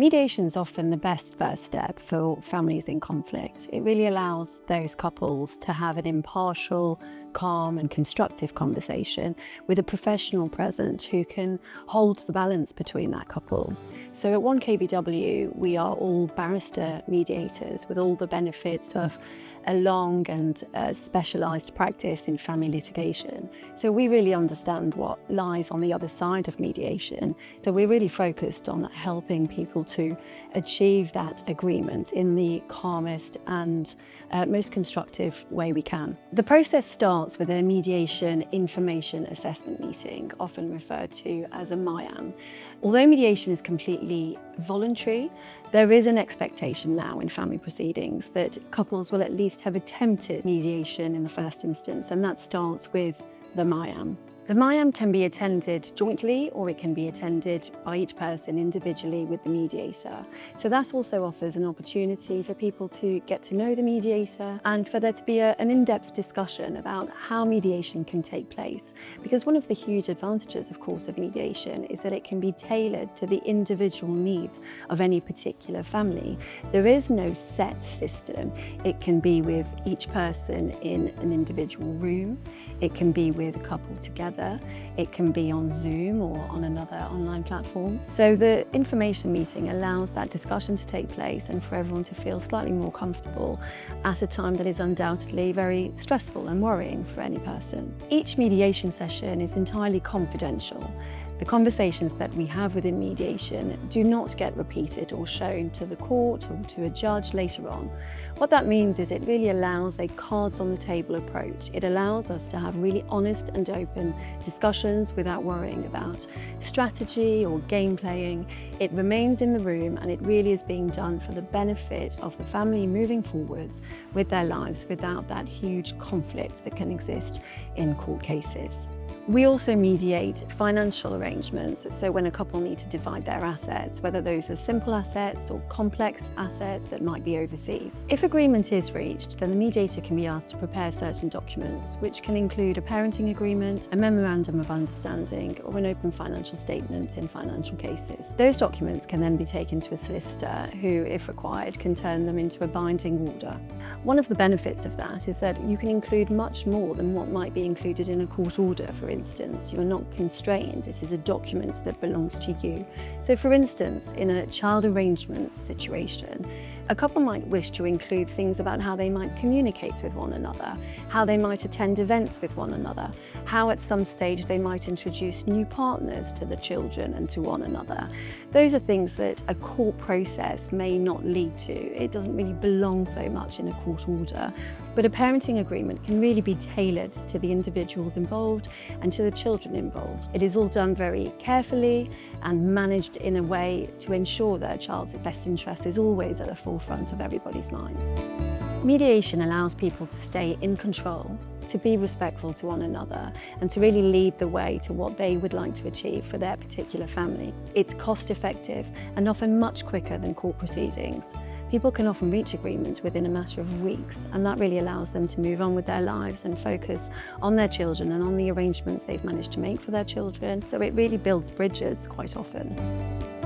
Mediation is often the best first step for families in conflict. It really allows those couples to have an impartial, calm and constructive conversation with a professional present who can hold the balance between that couple. So at 1KBW, we are all barrister mediators with all the benefits of a long and specialised practice in family litigation. So we really understand what lies on the other side of mediation. So we're really focused on helping people to achieve that agreement in the calmest and most constructive way we can. The process starts with a mediation information assessment meeting, often referred to as a MIAM. Although mediation is completely voluntary, there is an expectation now in family proceedings that couples will at least have attempted mediation in the first instance, and that starts with the MIAM. The MIAM can be attended jointly or it can be attended by each person individually with the mediator. So that also offers an opportunity for people to get to know the mediator and for there to be an in-depth discussion about how mediation can take place. Because one of the huge advantages, of course, of mediation is that it can be tailored to the individual needs of any particular family. There is no set system. It can be with each person in an individual room. It can be with a couple together. It can be on Zoom or on another online platform. So the information meeting allows that discussion to take place and for everyone to feel slightly more comfortable at a time that is undoubtedly very stressful and worrying for any person. Each mediation session is entirely confidential. The conversations that we have within mediation do not get repeated or shown to the court or to a judge later on. What that means is it really allows a cards on the table approach. It allows us to have really honest and open discussions without worrying about strategy or game playing. It remains in the room and it really is being done for the benefit of the family moving forwards with their lives without that huge conflict that can exist in court cases. We also mediate financial arrangements, so when a couple need to divide their assets, whether those are simple assets or complex assets that might be overseas. If agreement is reached, then the mediator can be asked to prepare certain documents, which can include a parenting agreement, a memorandum of understanding, or an open financial statement in financial cases. Those documents can then be taken to a solicitor who, if required, can turn them into a binding order. One of the benefits of that is that you can include much more than what might be included in a court order, for instance. You're not constrained. This is a document that belongs to you. So for instance, in a child arrangement situation, a couple might wish to include things about how they might communicate with one another, how they might attend events with one another, how at some stage they might introduce new partners to the children and to one another. Those are things that a court process may not lead to. It doesn't really belong so much in a court order. But a parenting agreement can really be tailored to the individuals involved and to the children involved. It is all done very carefully and managed in a way to ensure that a child's best interest is always at the forefront of everybody's minds. Mediation allows people to stay in control, to be respectful to one another, and to really lead the way to what they would like to achieve for their particular family. It's cost effective and often much quicker than court proceedings. People can often reach agreements within a matter of weeks, and that really allows them to move on with their lives and focus on their children and on the arrangements they've managed to make for their children. So it really builds bridges quite often.